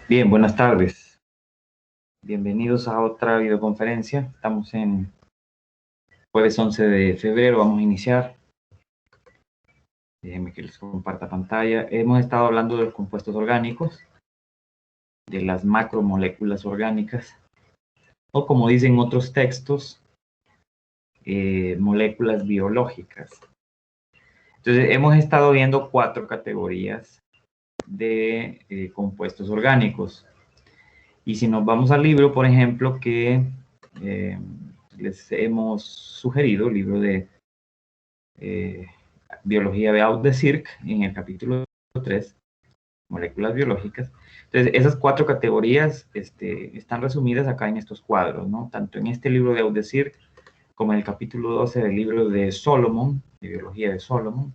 Bien, buenas tardes. Bienvenidos a otra videoconferencia. Estamos en jueves 11 de febrero. Vamos a iniciar. Déjenme que les comparta pantalla. Hemos estado hablando de los compuestos orgánicos, de las macromoléculas orgánicas, o como dicen otros textos, moléculas biológicas. Entonces, hemos estado viendo 4 categorías de compuestos orgánicos. Y si nos vamos al libro, por ejemplo, que les hemos sugerido, el libro de Biología de Out de Circ, en el capítulo 3, moléculas biológicas. Entonces, esas 4 categorías están resumidas acá en estos cuadros, ¿no? Tanto en este libro de Out de Circ, como en el capítulo 12 del libro de Solomon, de Biología de Solomon.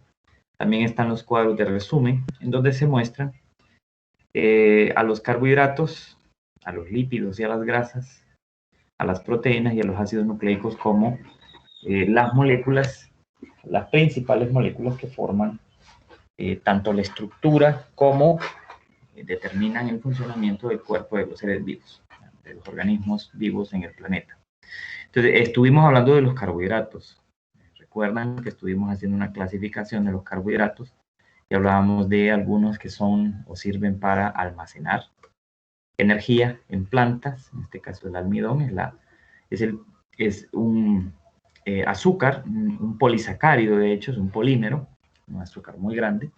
También están los cuadros de resumen, en donde se muestran a los carbohidratos, a los lípidos y a las grasas, a las proteínas y a los ácidos nucleicos como las moléculas, las principales moléculas que forman tanto la estructura como determinan el funcionamiento del cuerpo de los seres vivos, de los organismos vivos en el planeta. Entonces, estuvimos hablando de los carbohidratos. Recuerdan que estuvimos haciendo una clasificación de los carbohidratos y hablábamos de algunos que son o sirven para almacenar energía en plantas, en este caso el almidón es un azúcar, un polisacárido, de hecho, es un polímero, un azúcar muy grande,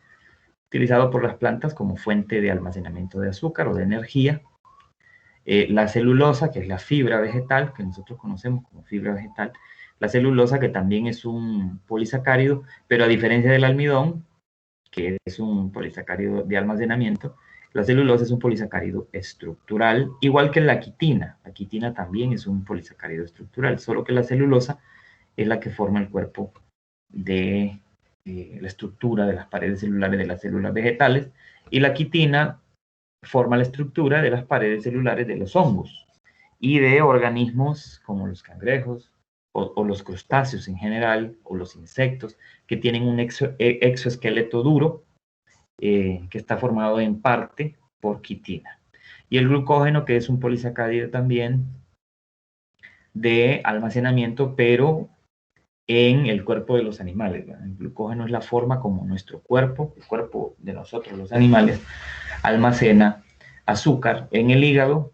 utilizado por las plantas como fuente de almacenamiento de azúcar o de energía. La celulosa, que es la fibra vegetal, que nosotros conocemos como fibra vegetal, la celulosa, que también es un polisacárido, pero a diferencia del almidón, que es un polisacárido de almacenamiento, la celulosa es un polisacárido estructural, igual que la quitina. La quitina también es un polisacárido estructural, solo que la celulosa es la que forma el cuerpo de la estructura de las paredes celulares de las células vegetales, y la quitina forma la estructura de las paredes celulares de los hongos y de organismos como los cangrejos o los crustáceos en general, o los insectos, que tienen un exoesqueleto duro que está formado en parte por quitina. Y el glucógeno, que es un polisacárido también de almacenamiento, pero en el cuerpo de los animales. El glucógeno es la forma como nuestro cuerpo, el cuerpo de nosotros los animales, almacena azúcar en el hígado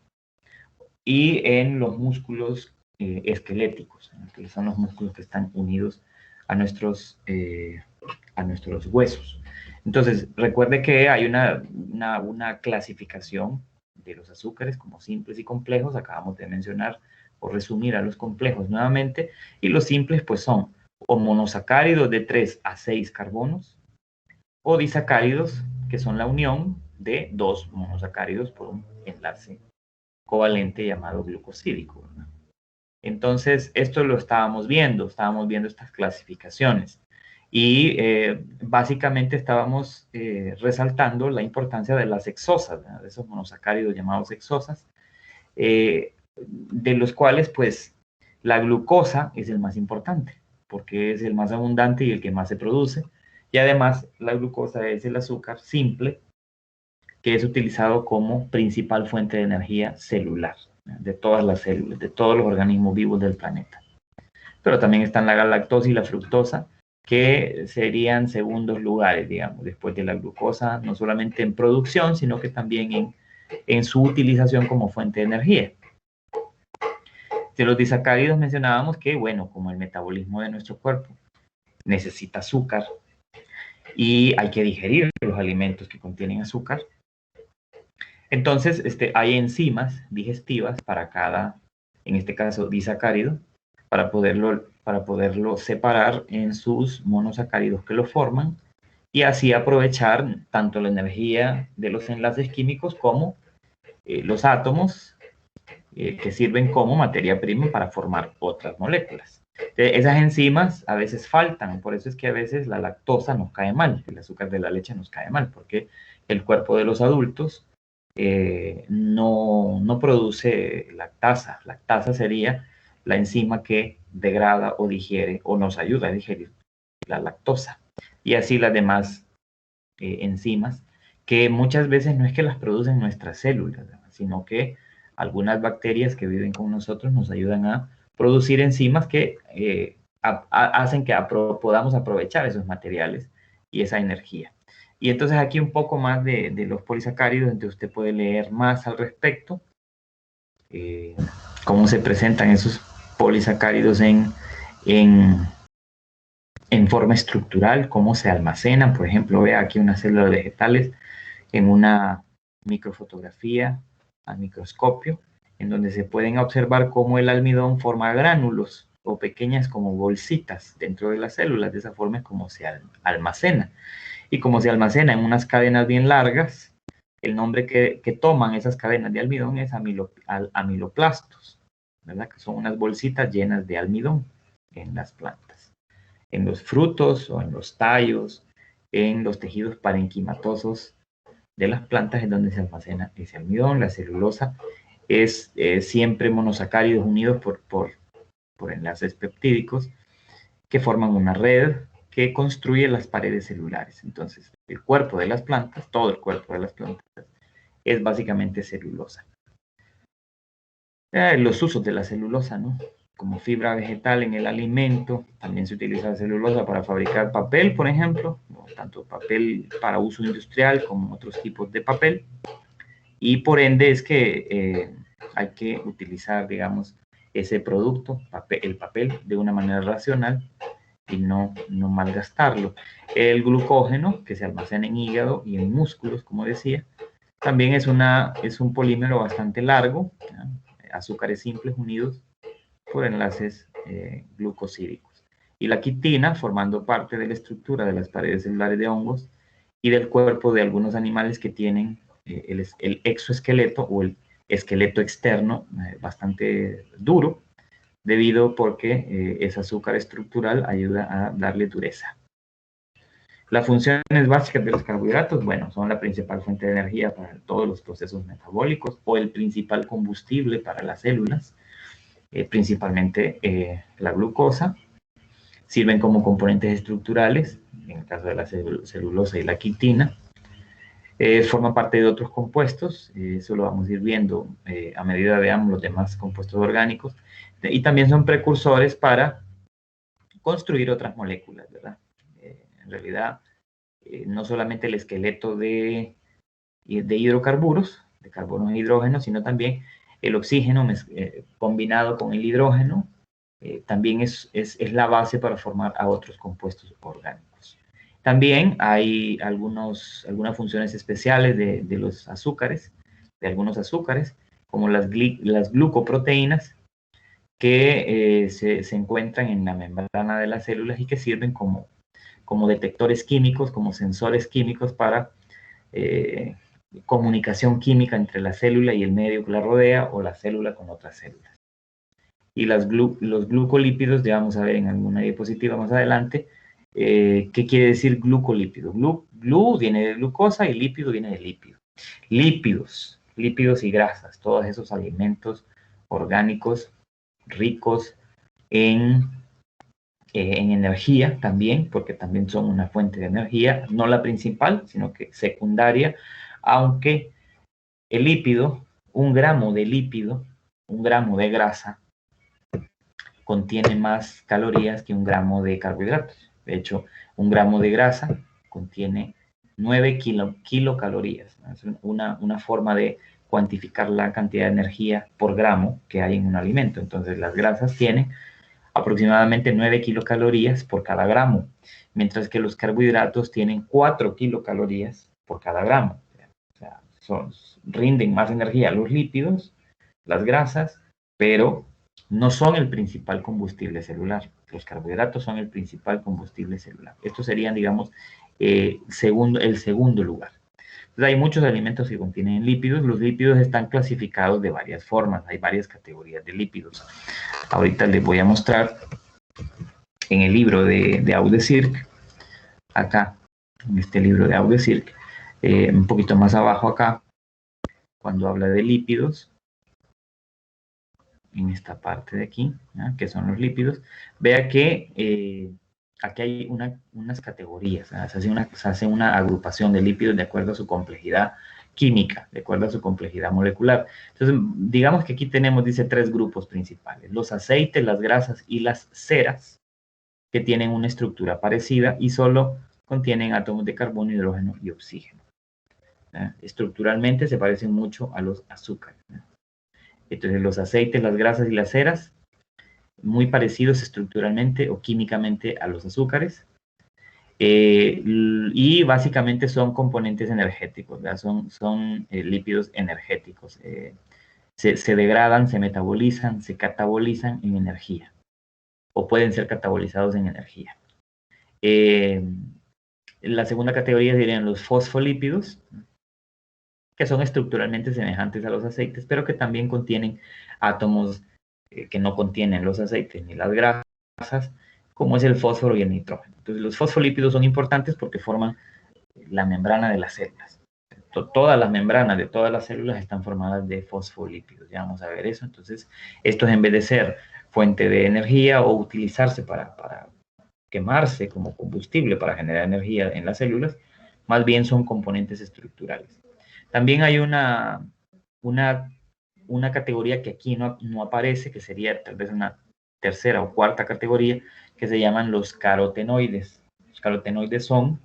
y en los músculos esqueléticos, que son los músculos que están unidos a nuestros huesos. Entonces, recuerde que hay una clasificación de los azúcares como simples y complejos. Acabamos de mencionar o resumir a los complejos nuevamente, y los simples pues son o monosacáridos de 3 a 6 carbonos, o disacáridos, que son la unión de 2 monosacáridos por un enlace covalente llamado glucosídico, ¿verdad? Entonces, esto lo estábamos viendo estas clasificaciones. Y básicamente estábamos resaltando la importancia de las hexosas, ¿verdad? De esos monosacáridos llamados hexosas, de los cuales pues la glucosa es el más importante, porque es el más abundante y el que más se produce. Y además la glucosa es el azúcar simple que es utilizado como principal fuente de energía celular, de todas las células, de todos los organismos vivos del planeta. Pero también están la galactosa y la fructosa, que serían segundos lugares, digamos, después de la glucosa, no solamente en producción, sino que también en su utilización como fuente de energía. De los disacáridos mencionábamos que, bueno, como el metabolismo de nuestro cuerpo necesita azúcar y hay que digerir los alimentos que contienen azúcar, entonces hay enzimas digestivas para cada, en este caso, disacárido, para poderlo separar en sus monosacáridos que lo forman, y así aprovechar tanto la energía de los enlaces químicos como los átomos que sirven como materia prima para formar otras moléculas. Esas enzimas a veces faltan, por eso es que a veces la lactosa nos cae mal, el azúcar de la leche nos cae mal, porque el cuerpo de los adultos no produce lactasa. Lactasa sería la enzima que degrada o digiere o nos ayuda a digerir la lactosa. Y así las demás enzimas que muchas veces no es que las producen nuestras células, sino que algunas bacterias que viven con nosotros nos ayudan a producir enzimas que hacen que podamos aprovechar esos materiales y esa energía. Y entonces aquí un poco más de los polisacáridos, entonces usted puede leer más al respecto, cómo se presentan esos polisacáridos en forma estructural, cómo se almacenan. Por ejemplo, vea aquí unas células vegetales en una microfotografía al microscopio, en donde se pueden observar cómo el almidón forma gránulos o pequeñas como bolsitas dentro de las células. De esa forma es como se almacena. Y como se almacena en unas cadenas bien largas, el nombre que toman esas cadenas de almidón es amiloplastos, ¿verdad? Que son unas bolsitas llenas de almidón en las plantas, en los frutos o en los tallos, en los tejidos parenquimatosos de las plantas es donde se almacena ese almidón. La celulosa es siempre monosacáridos unidos por enlaces peptídicos que forman una red que construye las paredes celulares. Entonces, el cuerpo de las plantas, todo el cuerpo de las plantas, es básicamente celulosa. Los usos de la celulosa, ¿no? Como fibra vegetal en el alimento, también se utiliza la celulosa para fabricar papel, por ejemplo, tanto papel para uso industrial como otros tipos de papel. Y por ende es que hay que utilizar, digamos, ese producto, el papel, de una manera racional y no malgastarlo. El glucógeno, que se almacena en hígado y en músculos, como decía, también es un polímero bastante largo, ¿no? Azúcares simples unidos por enlaces glucosídicos. Y la quitina, formando parte de la estructura de las paredes celulares de hongos y del cuerpo de algunos animales que tienen el exoesqueleto o el esqueleto externo bastante duro, debido porque ese azúcar estructural ayuda a darle dureza. Las funciones básicas de los carbohidratos, bueno, son la principal fuente de energía para todos los procesos metabólicos o el principal combustible para las células, principalmente la glucosa. Sirven como componentes estructurales, en el caso de la celulosa y la quitina. Forma parte de otros compuestos, eso lo vamos a ir viendo a medida veamos los demás compuestos orgánicos, y también son precursores para construir otras moléculas, ¿verdad? En realidad, no solamente el esqueleto de hidrocarburos, de carbono e hidrógeno, sino también el oxígeno combinado con el hidrógeno, también es la base para formar a otros compuestos orgánicos. También hay algunas funciones especiales de los azúcares, de algunos azúcares, como las glucoproteínas, que se encuentran en la membrana de las células y que sirven como detectores químicos, como sensores químicos para comunicación química entre la célula y el medio que la rodea o la célula con otras células. Y los glucolípidos, ya vamos a ver en alguna diapositiva más adelante, ¿qué quiere decir glucolípido? Glu viene de glucosa y lípido viene de lípido. Lípidos y grasas, todos esos alimentos orgánicos ricos en energía también, porque también son una fuente de energía, no la principal, sino que secundaria, aunque el lípido, 1 gramo de lípido, 1 gramo de grasa, contiene más calorías que 1 gramo de carbohidratos. De hecho, 1 gramo de grasa contiene 9 kilocalorías. Es una forma de cuantificar la cantidad de energía por gramo que hay en un alimento. Entonces, las grasas tienen aproximadamente 9 kilocalorías por cada gramo, mientras que los carbohidratos tienen 4 kilocalorías por cada gramo. O sea, rinden más energía los lípidos, las grasas, pero no son el principal combustible celular. Los carbohidratos son el principal combustible celular. Estos serían, digamos, el segundo lugar. Entonces, hay muchos alimentos que contienen lípidos. Los lípidos están clasificados de varias formas. Hay varias categorías de lípidos. Ahorita les voy a mostrar en el libro de Audecirc, acá, en este libro de Audecirc, un poquito más abajo acá, cuando habla de lípidos, en esta parte de aquí, ¿ya? Que son los lípidos, vea que aquí hay unas categorías, se hace una agrupación de lípidos de acuerdo a su complejidad química, de acuerdo a su complejidad molecular. Entonces, digamos que aquí tenemos, dice, 3 grupos principales: los aceites, las grasas y las ceras, que tienen una estructura parecida y solo contienen átomos de carbono, hidrógeno y oxígeno. Estructuralmente se parecen mucho a los azúcares. Entonces, los aceites, las grasas y las ceras, muy parecidos estructuralmente o químicamente a los azúcares. Y básicamente son componentes energéticos, son lípidos energéticos. Se degradan, se metabolizan, se catabolizan en energía, o pueden ser catabolizados en energía. La segunda categoría serían los fosfolípidos, que son estructuralmente semejantes a los aceites, pero que también contienen átomos que no contienen los aceites ni las grasas, como es el fósforo y el nitrógeno. Entonces, los fosfolípidos son importantes porque forman la membrana de las células. Todas las membranas de todas las células están formadas de fosfolípidos. Ya vamos a ver eso. Entonces, estos, en vez de ser fuente de energía o utilizarse para quemarse como combustible para generar energía en las células, más bien son componentes estructurales. También hay una categoría que aquí no aparece, que sería tal vez una tercera o cuarta categoría, que se llaman los carotenoides. Los carotenoides son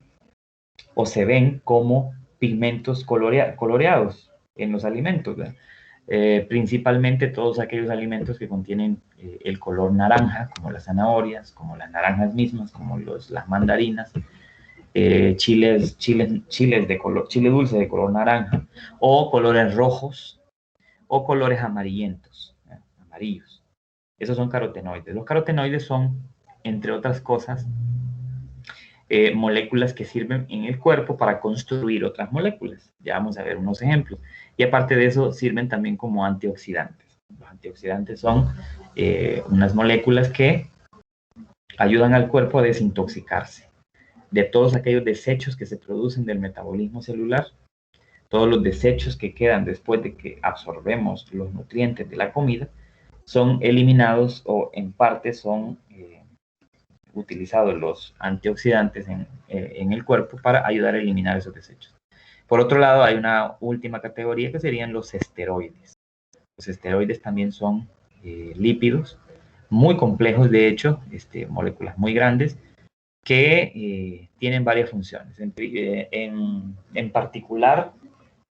o se ven como pigmentos coloreados en los alimentos, principalmente todos aquellos alimentos que contienen el color naranja, como las zanahorias, como las naranjas mismas, como las mandarinas, chiles de color, chile dulce de color naranja, o colores rojos, o colores amarillentos, amarillos. Esos son carotenoides. Los carotenoides son, entre otras cosas, moléculas que sirven en el cuerpo para construir otras moléculas. Ya vamos a ver unos ejemplos. Y aparte de eso, sirven también como antioxidantes. Los antioxidantes son unas moléculas que ayudan al cuerpo a desintoxicarse de todos aquellos desechos que se producen del metabolismo celular, todos los desechos que quedan después de que absorbemos los nutrientes de la comida, son eliminados o en parte son utilizados los antioxidantes en el cuerpo para ayudar a eliminar esos desechos. Por otro lado, hay una última categoría que serían los esteroides. Los esteroides también son lípidos muy complejos, de hecho, moléculas muy grandes, que tienen varias funciones. En particular,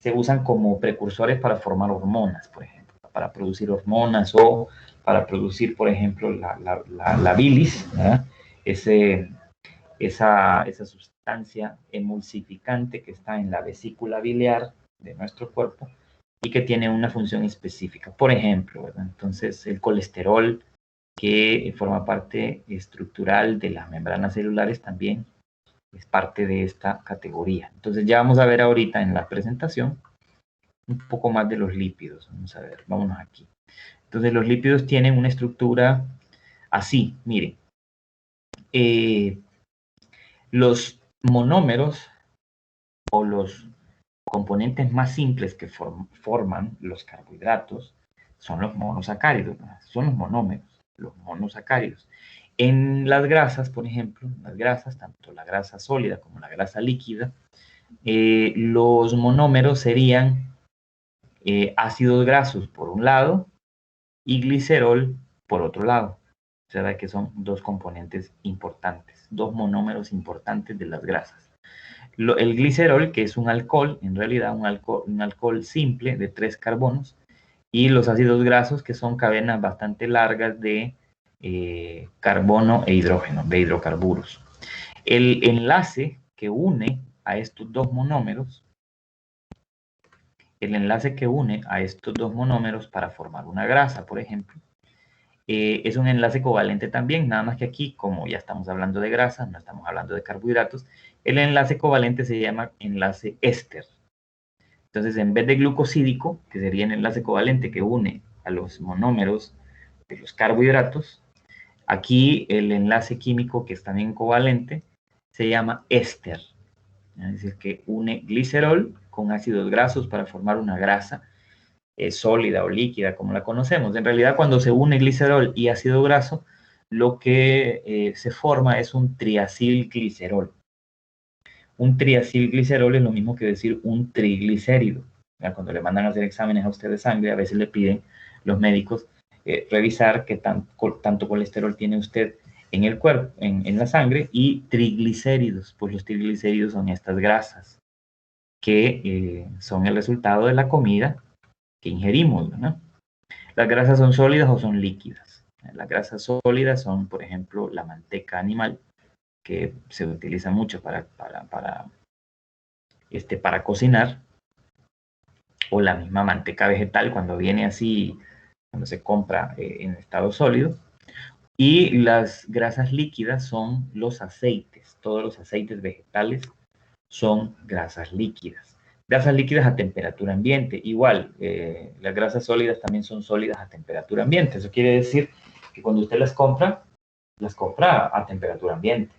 se usan como precursores para formar hormonas, por ejemplo, para producir hormonas o para producir, por ejemplo, la bilis, ¿verdad? Esa sustancia emulsificante que está en la vesícula biliar de nuestro cuerpo y que tiene una función específica. Por ejemplo, ¿verdad? Entonces, el colesterol, que forma parte estructural de las membranas celulares, también es parte de esta categoría. Entonces, ya vamos a ver ahorita en la presentación un poco más de los lípidos. Vamos a ver, vámonos aquí. Entonces, los lípidos tienen una estructura así, miren. Los monómeros o los componentes más simples que forman los carbohidratos son los monosacáridos, ¿no? Son los monómeros, los monosacáridos. En las grasas, por ejemplo, las grasas, tanto la grasa sólida como la grasa líquida, los monómeros serían ácidos grasos por un lado y glicerol por otro lado. O sea que son dos componentes importantes, dos monómeros importantes de las grasas. El glicerol, que es un alcohol, en realidad un alcohol simple de 3 carbonos, y los ácidos grasos, que son cadenas bastante largas de carbono e hidrógeno, de hidrocarburos. El enlace que une a estos dos monómeros, para formar una grasa, por ejemplo, es un enlace covalente también, nada más que aquí, como ya estamos hablando de grasa, no estamos hablando de carbohidratos, el enlace covalente se llama enlace éster. Entonces, en vez de glucosídico, que sería el enlace covalente que une a los monómeros de los carbohidratos, aquí el enlace químico, que es también covalente, se llama éster. Es decir, que une glicerol con ácidos grasos para formar una grasa sólida o líquida, como la conocemos. En realidad, cuando se une glicerol y ácido graso, lo que se forma es un triacilglicerol. Un triacilglicerol es lo mismo que decir un triglicérido. Cuando le mandan a hacer exámenes a usted de sangre, a veces le piden los médicos revisar qué tanto colesterol tiene usted en el cuerpo, en la sangre, y triglicéridos. Pues los triglicéridos son estas grasas que son el resultado de la comida que ingerimos, ¿no? Las grasas son sólidas o son líquidas. Las grasas sólidas son, por ejemplo, la manteca animal, que se utiliza mucho para cocinar, o la misma manteca vegetal cuando viene así, cuando se compra en estado sólido. Y las grasas líquidas son los aceites. Todos los aceites vegetales son grasas líquidas. Grasas líquidas a temperatura ambiente. Igual, las grasas sólidas también son sólidas a temperatura ambiente. Eso quiere decir que cuando usted las compra a temperatura ambiente.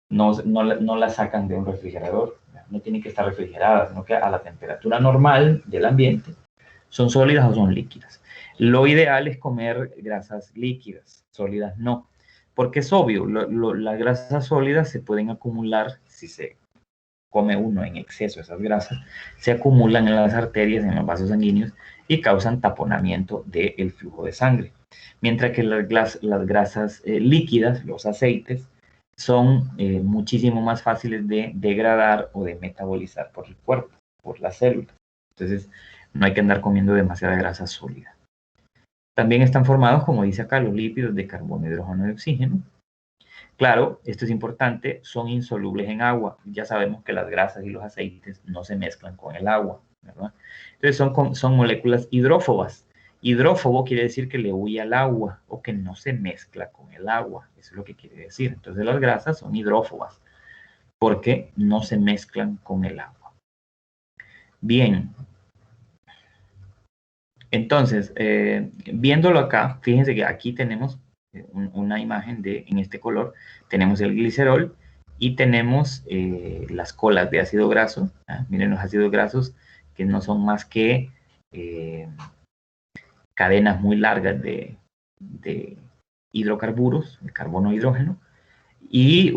No las sacan de un refrigerador. No tienen que estar refrigeradas, sino que a la temperatura normal del ambiente son sólidas o son líquidas. Lo ideal es comer grasas líquidas, sólidas no. Porque es obvio, las grasas sólidas se pueden acumular si se come uno en exceso esas grasas, se acumulan en las arterias, en los vasos sanguíneos y causan taponamiento del flujo de sangre. Mientras que las grasas líquidas, los aceites, son muchísimo más fáciles de degradar o de metabolizar por el cuerpo, por las células. Entonces, no hay que andar comiendo demasiada grasa sólida. También están formados, como dice acá, los lípidos de carbono, hidrógeno y oxígeno. Claro, esto es importante, son insolubles en agua. Ya sabemos que las grasas y los aceites no se mezclan con el agua, ¿verdad? Entonces son moléculas hidrófobas. Hidrófobo quiere decir que le huye al agua o que no se mezcla con el agua. Eso es lo que quiere decir. Entonces las grasas son hidrófobas porque no se mezclan con el agua. Bien. Entonces, viéndolo acá, fíjense que aquí tenemos una imagen en este color, tenemos el glicerol y tenemos las colas de ácido graso. Miren los ácidos grasos que no son más que cadenas muy largas de hidrocarburos, de carbono e hidrógeno, y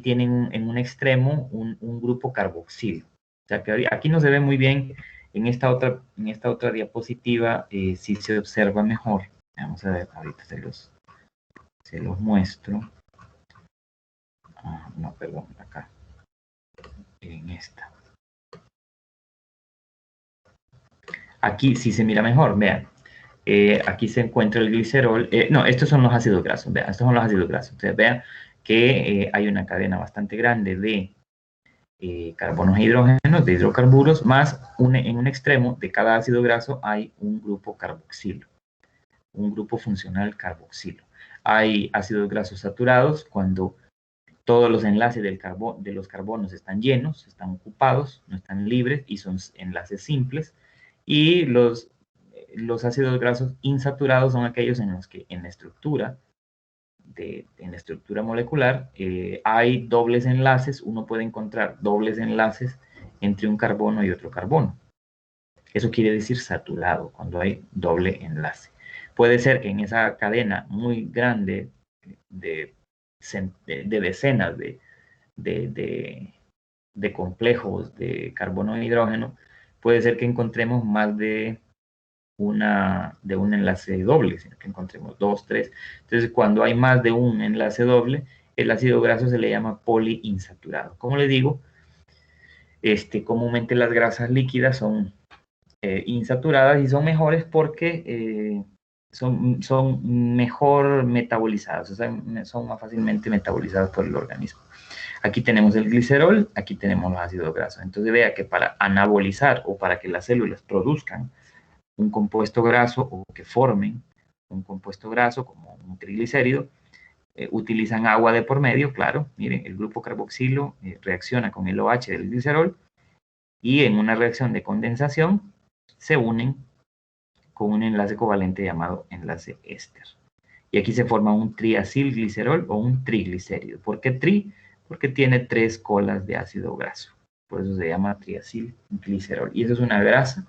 tienen en un extremo un grupo carboxilo. O sea que aquí no se ve muy bien. En esta otra diapositiva sí se observa mejor. Vamos a ver, ahorita se los muestro. No, perdón, acá. En esta. Aquí sí se mira mejor, vean. Aquí se encuentra el glicerol. No, estos son los ácidos grasos, vean, estos son los ácidos grasos. Ustedes vean que hay una cadena bastante grande de carbonos e hidrógenos, de hidrocarburos, más en un extremo de cada ácido graso hay un grupo carboxilo, un grupo funcional carboxilo. Hay ácidos grasos saturados cuando todos los enlaces de los carbonos están llenos, están ocupados, no están libres y son enlaces simples. Y los ácidos grasos insaturados son aquellos en los que en la estructura molecular hay dobles enlaces. Uno puede encontrar dobles enlaces entre un carbono y otro carbono. Eso quiere decir saturado, cuando hay doble enlace. Puede ser que en esa cadena muy grande de decenas de complejos de carbono e hidrógeno, puede ser que encontremos más de un enlace doble, sino que encontremos 2, 3. Entonces, cuando hay más de un enlace doble, el ácido graso se le llama poliinsaturado. Como le digo, comúnmente las grasas líquidas son insaturadas y son mejores porque son mejor metabolizadas, o sea, son más fácilmente metabolizadas por el organismo. Aquí tenemos el glicerol, aquí tenemos los ácidos grasos. Entonces vea que para anabolizar o para que las células produzcan un compuesto graso o que formen un compuesto graso como un triglicérido, utilizan agua de por medio, claro. Miren, el grupo carboxilo reacciona con el OH del glicerol y en una reacción de condensación se unen con un enlace covalente llamado enlace éster. Y aquí se forma un triacilglicerol o un triglicérido. ¿Por qué tri? Porque tiene 3 colas de ácido graso. Por eso se llama triacilglicerol. Y eso es una grasa,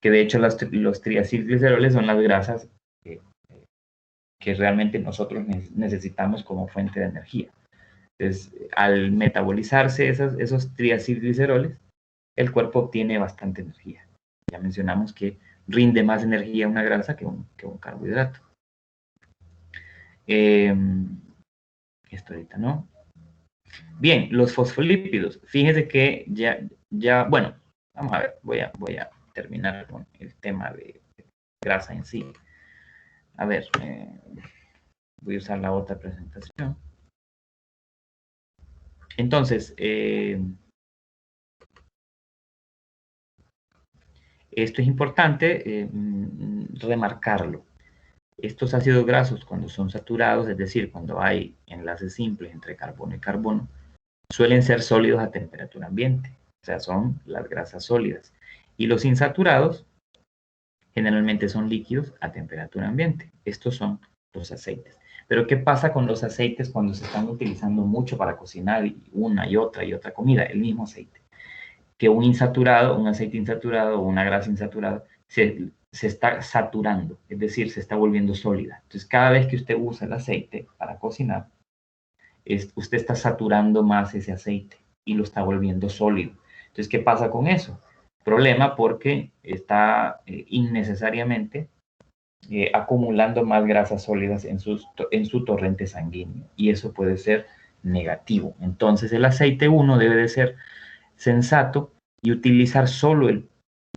que de hecho los triacilgliceroles son las grasas que realmente nosotros necesitamos como fuente de energía. Entonces, al metabolizarse esos triacilgliceroles, el cuerpo obtiene bastante energía. Ya mencionamos que rinde más energía una grasa que un carbohidrato. Esto ahorita no. Bien, los fosfolípidos. Fíjense que bueno, vamos a ver, voy a terminar con el tema de grasa en sí. A ver, voy a usar la otra presentación. Entonces, esto es importante remarcarlo. Estos ácidos grasos, cuando son saturados, es decir, cuando hay enlaces simples entre carbono y carbono, suelen ser sólidos a temperatura ambiente. O sea, son las grasas sólidas. Y los insaturados generalmente son líquidos a temperatura ambiente. Estos son los aceites. Pero ¿qué pasa con los aceites cuando se están utilizando mucho para cocinar una y otra comida? El mismo aceite. Que un aceite insaturado o una grasa insaturada se está saturando, es decir, se está volviendo sólida. Entonces, cada vez que usted usa el aceite para cocinar, usted está saturando más ese aceite y lo está volviendo sólido. Entonces, ¿qué pasa con eso? Problema porque está innecesariamente acumulando más grasas sólidas en su torrente sanguíneo y eso puede ser negativo. Entonces, el aceite 1 debe de ser sensato y utilizar solo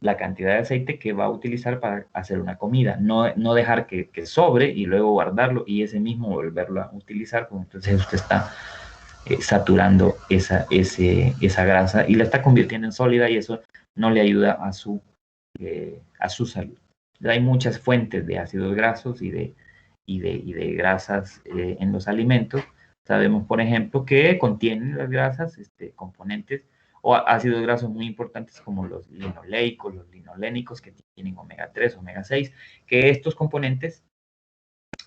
la cantidad de aceite que va a utilizar para hacer una comida. No dejar que sobre y luego guardarlo y ese mismo volverlo a utilizar, porque entonces usted está saturando esa grasa y la está convirtiendo en sólida y eso no le ayuda a su salud. Hay muchas fuentes de ácidos grasos y de grasas en los alimentos. Sabemos, por ejemplo, que contienen las grasas componentes o ácidos grasos muy importantes como los linoleicos, los linolénicos, que tienen omega 3, omega 6, que estos componentes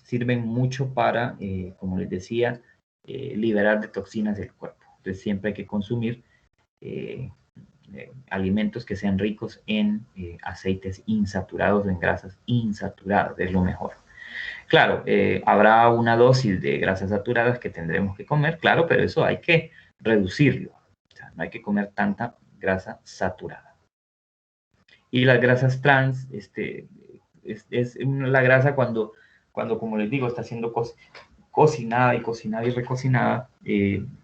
sirven mucho para, como les decía, liberar de toxinas del cuerpo. Entonces siempre hay que consumir alimentos que sean ricos en aceites insaturados, en grasas insaturadas, es lo mejor. Claro, habrá una dosis de grasas saturadas que tendremos que comer, claro, pero eso hay que reducirlo. O sea, no hay que comer tanta grasa saturada. Y las grasas trans, es la grasa cuando, como les digo, está siendo cocinada y recocinada,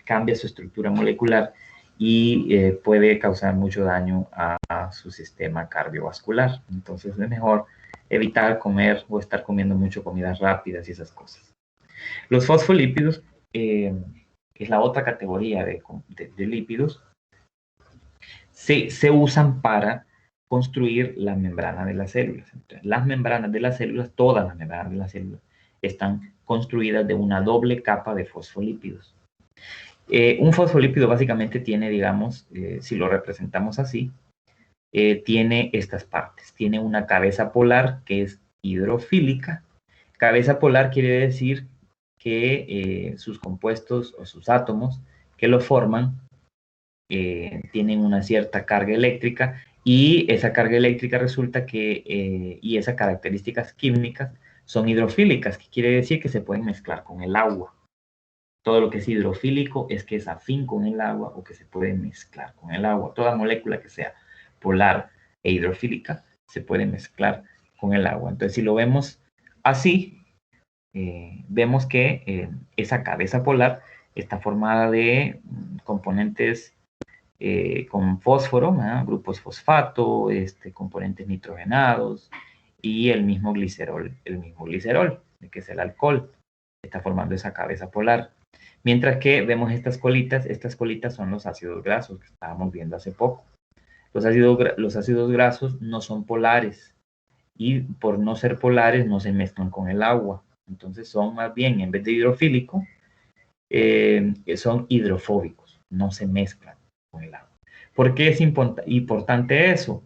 cambia su estructura molecular y puede causar mucho daño a su sistema cardiovascular. Entonces es mejor evitar comer o estar comiendo mucho comidas rápidas y esas cosas. Los fosfolípidos, que es la otra categoría de lípidos, se usan para construir la membrana de las células. Entonces, las membranas de las células, todas las membranas de las células, están construidas de una doble capa de fosfolípidos. Un fosfolípido básicamente tiene, digamos, si lo representamos así, tiene estas partes. Tiene una cabeza polar que es hidrofílica. Cabeza polar quiere decir que sus compuestos o sus átomos que lo forman tienen una cierta carga eléctrica y esa carga eléctrica resulta que, y esas características químicas son hidrofílicas, que quiere decir que se pueden mezclar con el agua. Todo lo que es hidrofílico es que es afín con el agua o que se puede mezclar con el agua. Toda molécula que sea polar e hidrofílica se puede mezclar con el agua. Entonces, si lo vemos así, vemos que esa cabeza polar está formada de componentes con fósforo, grupos fosfato, componentes nitrogenados y el mismo glicerol, que es el alcohol, está formando esa cabeza polar. Mientras que vemos estas colitas son los ácidos grasos que estábamos viendo hace poco. Los ácidos grasos no son polares y por no ser polares no se mezclan con el agua. Entonces son más bien, en vez de hidrofílico, son hidrofóbicos, no se mezclan con el agua. ¿Por qué es importante eso?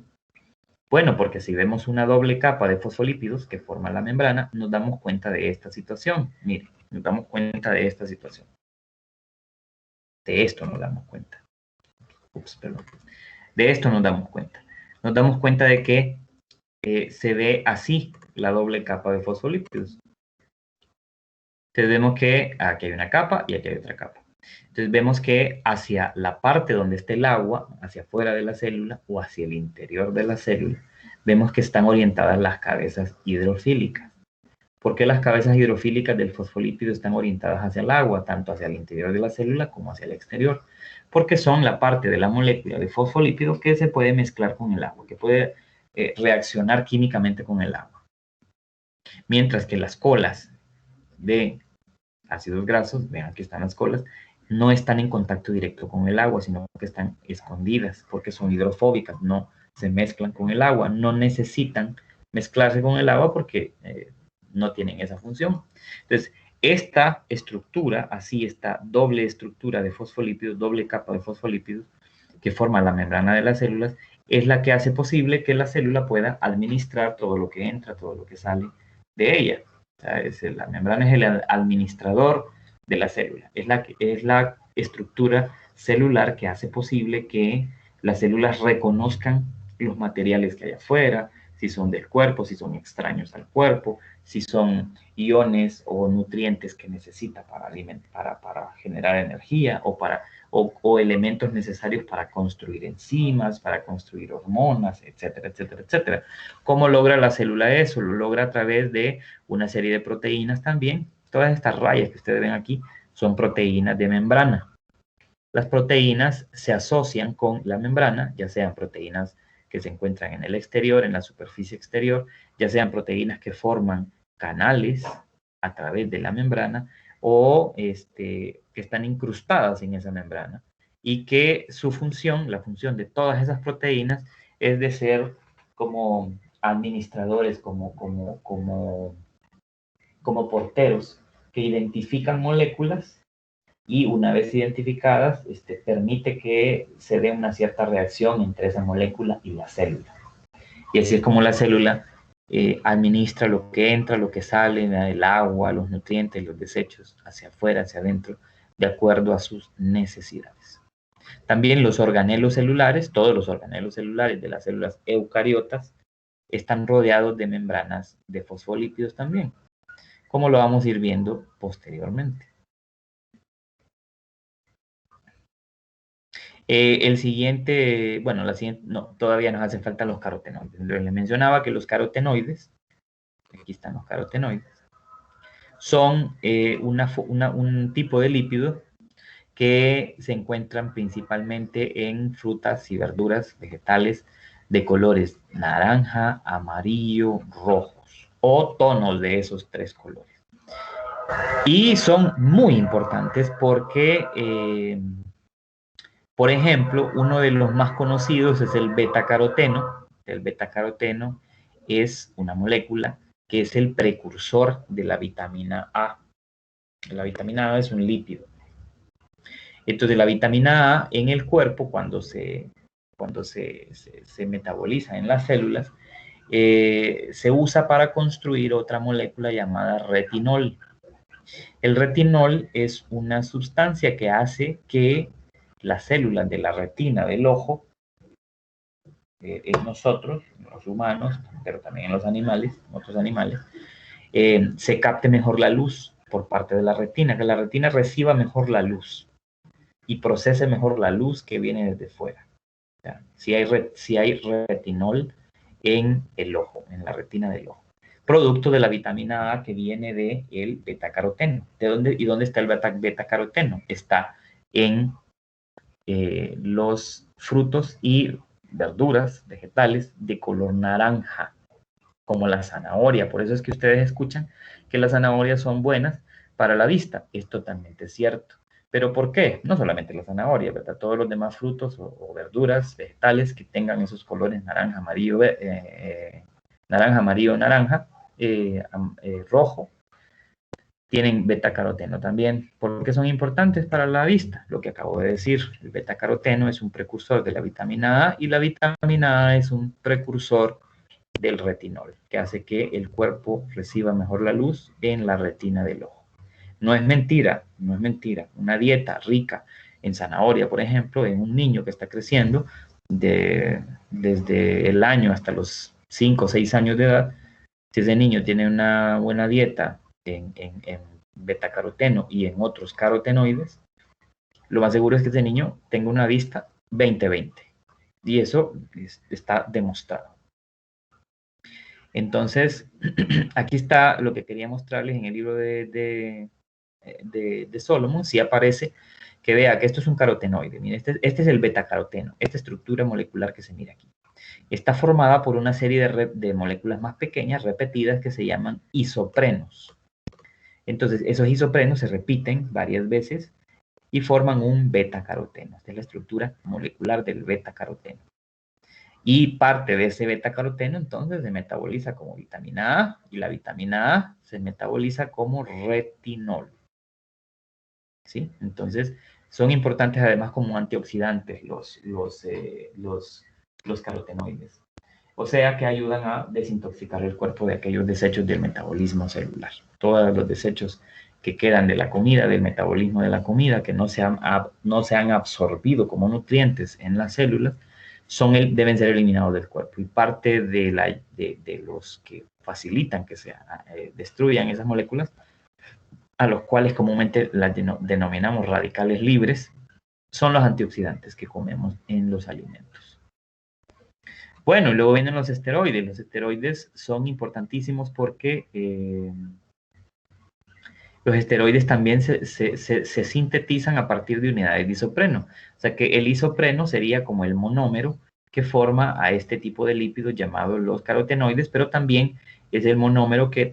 Bueno, porque si vemos una doble capa de fosfolípidos que forma la membrana, nos damos cuenta de esta situación. Miren, nos damos cuenta de esta situación. De esto nos damos cuenta. Ups, perdón. De esto nos damos cuenta. Nos damos cuenta de que se ve así la doble capa de fosfolípidos. Entonces vemos que aquí hay una capa y aquí hay otra capa. Entonces vemos que hacia la parte donde esté el agua, hacia afuera de la célula o hacia el interior de la célula, vemos que están orientadas las cabezas hidrofílicas. ¿Por qué las cabezas hidrofílicas del fosfolípido están orientadas hacia el agua, tanto hacia el interior de la célula como hacia el exterior? Porque son la parte de la molécula de fosfolípido que se puede mezclar con el agua, que puede reaccionar químicamente con el agua. Mientras que las colas de ácidos grasos, vean aquí están las colas, no están en contacto directo con el agua, sino que están escondidas porque son hidrofóbicas, no se mezclan con el agua, no necesitan mezclarse con el agua porque no tienen esa función. Entonces, esta estructura, así esta doble estructura de fosfolípidos, doble capa de fosfolípidos que forma la membrana de las células, es la que hace posible que la célula pueda administrar todo lo que entra, todo lo que sale de ella. O sea, la membrana es el administrador de la célula. Es la estructura celular que hace posible que las células reconozcan los materiales que hay afuera, si son del cuerpo, si son extraños al cuerpo, si son iones o nutrientes que necesita para generar energía o elementos necesarios para construir enzimas, para construir hormonas, etcétera, etcétera, etcétera. ¿Cómo logra la célula eso? Lo logra a través de una serie de proteínas también. Todas estas rayas que ustedes ven aquí son proteínas de membrana. Las proteínas se asocian con la membrana, ya sean proteínas que se encuentran en el exterior, en la superficie exterior, ya sean proteínas que forman canales a través de la membrana o que están incrustadas en esa membrana y que su función, la función de todas esas proteínas es de ser como administradores, como porteros que identifican moléculas y una vez identificadas, permite que se dé una cierta reacción entre esa molécula y la célula. Y así es como la célula administra lo que entra, lo que sale, el agua, los nutrientes, los desechos, hacia afuera, hacia adentro, de acuerdo a sus necesidades. También los organelos celulares, todos los organelos celulares de las células eucariotas, están rodeados de membranas de fosfolípidos también, como lo vamos a ir viendo posteriormente. El siguiente, bueno, no, todavía nos hacen falta los carotenoides. Les mencionaba que los carotenoides, aquí están los carotenoides, son un tipo de lípido que se encuentran principalmente en frutas y verduras vegetales de colores naranja, amarillo, rojos o tonos de esos tres colores. Y son muy importantes porque por ejemplo, uno de los más conocidos es el betacaroteno. El betacaroteno es una molécula que es el precursor de la vitamina A. La vitamina A es un lípido. Entonces, la vitamina A en el cuerpo, cuando se metaboliza en las células, se usa para construir otra molécula llamada retinol. El retinol es una sustancia que hace que las células de la retina del ojo, en nosotros, los humanos, pero también en los animales, en otros animales, se capte mejor la luz por parte de la retina, que la retina reciba mejor la luz y procese mejor la luz que viene desde fuera. O sea, si hay retinol en el ojo, en la retina del ojo, producto de la vitamina A que viene del betacaroteno. ¿Y dónde está el betacaroteno? Está en los frutos y verduras vegetales de color naranja, como la zanahoria. Por eso es que ustedes escuchan que las zanahorias son buenas para la vista. Es totalmente cierto. ¿Pero por qué? No solamente la zanahoria, ¿verdad? Todos los demás frutos o verduras vegetales que tengan esos colores naranja, amarillo, naranja, rojo, tienen betacaroteno también. ¿Por qué son importantes para la vista? Lo que acabo de decir, el betacaroteno es un precursor de la vitamina A y la vitamina A es un precursor del retinol, que hace que el cuerpo reciba mejor la luz en la retina del ojo. No es mentira, no es mentira. Una dieta rica en zanahoria, por ejemplo, en un niño que está creciendo desde el año hasta los 5 o 6 años de edad, si ese niño tiene una buena dieta en betacaroteno y en otros carotenoides, lo más seguro es que ese niño tenga una vista 20/20. Y eso está demostrado. Entonces, aquí está lo que quería mostrarles en el libro de Solomon. Si aparece, que vea que esto es un carotenoide. Miren, este es el betacaroteno, esta estructura molecular que se mira aquí. Está formada por una serie de moléculas más pequeñas repetidas que se llaman isoprenos. Entonces, esos isoprenos se repiten varias veces y forman un betacaroteno. Esta es la estructura molecular del betacaroteno. Y parte de ese betacaroteno entonces se metaboliza como vitamina A y la vitamina A se metaboliza como retinol. ¿Sí? Entonces son importantes además como antioxidantes los carotenoides. O sea que ayudan a desintoxicar el cuerpo de aquellos desechos del metabolismo celular. Todos los desechos que quedan de la comida, del metabolismo de la comida, que no se han absorbido como nutrientes en las células, deben ser eliminados del cuerpo. Y parte de los que facilitan que se destruyan esas moléculas, a los cuales comúnmente las denominamos radicales libres, son los antioxidantes que comemos en los alimentos. Bueno, luego vienen los esteroides. Los esteroides son importantísimos porque los esteroides también se sintetizan a partir de unidades de isopreno. O sea que el isopreno sería como el monómero que forma a este tipo de lípidos llamados los carotenoides, pero también es el monómero que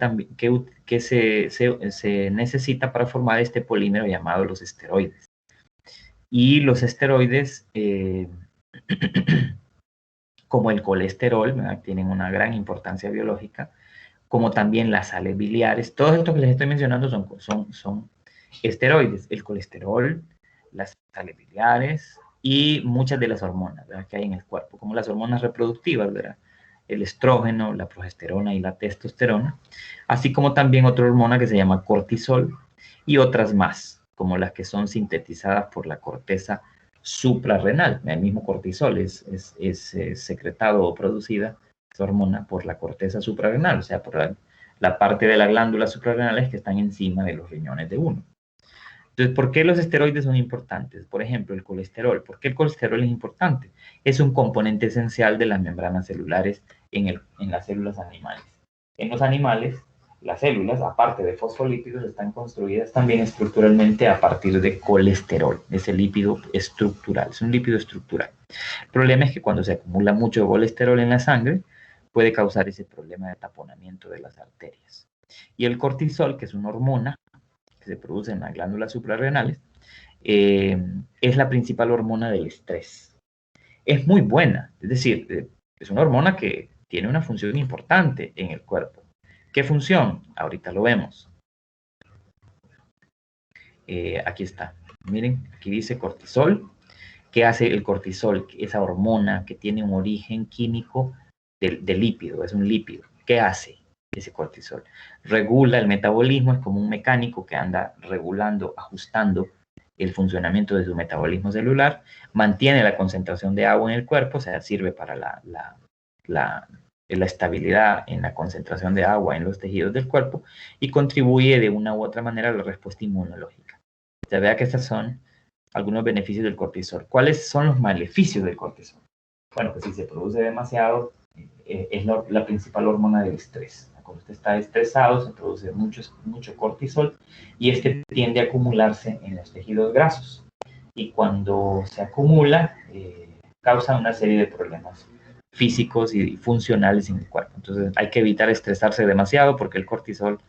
se necesita para formar este polímero llamado los esteroides. Y los esteroides, como el colesterol, ¿verdad?, tienen una gran importancia biológica, como también las sales biliares. Todos estos que les estoy mencionando son esteroides. El colesterol, las sales biliares y muchas de las hormonas, ¿verdad?, que hay en el cuerpo, como las hormonas reproductivas, ¿verdad?, el estrógeno, la progesterona y la testosterona, así como también otra hormona que se llama cortisol y otras más, como las que son sintetizadas por la corteza suprarrenal. El mismo cortisol es secretado o producida, esa hormona, por la corteza suprarrenal, o sea, por la parte de las glándulas suprarrenales que están encima de los riñones de uno. Entonces, ¿por qué los esteroides son importantes? Por ejemplo, el colesterol. ¿Por qué el colesterol es importante? Es un componente esencial de las membranas celulares en las células animales. En los animales, las células, aparte de fosfolípidos, están construidas también estructuralmente a partir de colesterol. Es el lípido estructural, es un lípido estructural. El problema es que cuando se acumula mucho colesterol en la sangre, puede causar ese problema de taponamiento de las arterias. Y el cortisol, que es una hormona que se produce en las glándulas suprarrenales, es la principal hormona del estrés. Es muy buena, es decir, es una hormona que tiene una función importante en el cuerpo. ¿Qué función? Ahorita lo vemos. Aquí está. Miren, aquí dice cortisol. ¿Qué hace el cortisol? Esa hormona que tiene un origen químico de lípido, es un lípido. ¿Qué hace ese cortisol? Regula el metabolismo, es como un mecánico que anda regulando, ajustando el funcionamiento de su metabolismo celular, mantiene la concentración de agua en el cuerpo, o sea, sirve para la estabilidad en la concentración de agua en los tejidos del cuerpo y contribuye de una u otra manera a la respuesta inmunológica. Ya vea que estas son algunos beneficios del cortisol. ¿Cuáles son los maleficios del cortisol? Bueno, pues si se produce demasiado, es la principal hormona del estrés. Cuando usted está estresado, se produce mucho cortisol y este tiende a acumularse en los tejidos grasos. Y cuando se acumula, causa una serie de problemas físicos y funcionales en el cuerpo. Entonces hay que evitar estresarse demasiado porque el cortisol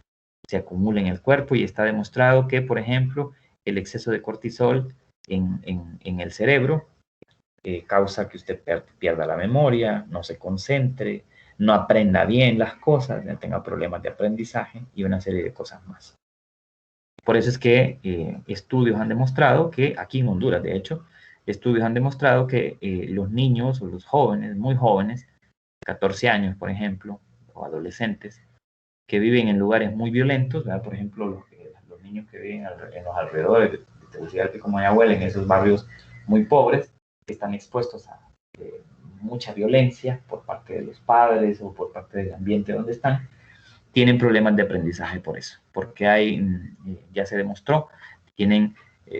se acumula en el cuerpo y está demostrado que, por ejemplo, el exceso de cortisol en el cerebro causa que usted pierda la memoria, no se concentre, no aprenda bien las cosas, tenga problemas de aprendizaje y una serie de cosas más. Por eso es que estudios han demostrado que, aquí en Honduras de hecho, estudios han demostrado que los niños o los jóvenes, muy jóvenes, 14 años por ejemplo, o adolescentes, que viven en lugares muy violentos, ¿verdad? Por ejemplo, los niños que viven en los alrededores de Tegucigalpa y Comayagüela, en esos barrios muy pobres, que están expuestos a mucha violencia por parte de los padres o por parte del ambiente donde están, tienen problemas de aprendizaje por eso, porque hay, ya se demostró, tienen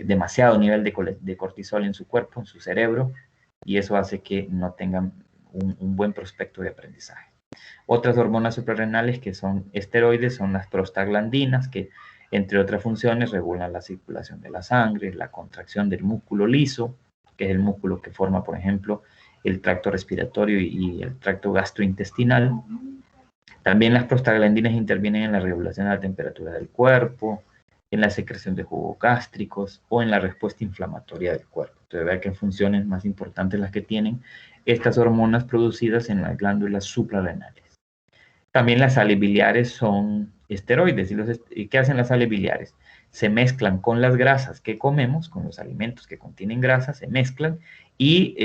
demasiado nivel de cortisol en su cuerpo, en su cerebro, y eso hace que no tengan un buen prospecto de aprendizaje. Otras hormonas suprarrenales que son esteroides son las prostaglandinas, que entre otras funciones regulan la circulación de la sangre, la contracción del músculo liso, que es el músculo que forma, por ejemplo, el tracto respiratorio y el tracto gastrointestinal. También las prostaglandinas intervienen en la regulación de la temperatura del cuerpo, en la secreción de jugos gástricos o en la respuesta inflamatoria del cuerpo. Entonces, vean qué funciones más importantes las que tienen estas hormonas producidas en las glándulas suprarrenales. También las sales biliares son esteroides. ¿Y qué hacen las sales biliares? Se mezclan con las grasas que comemos, con los alimentos que contienen grasa, se mezclan y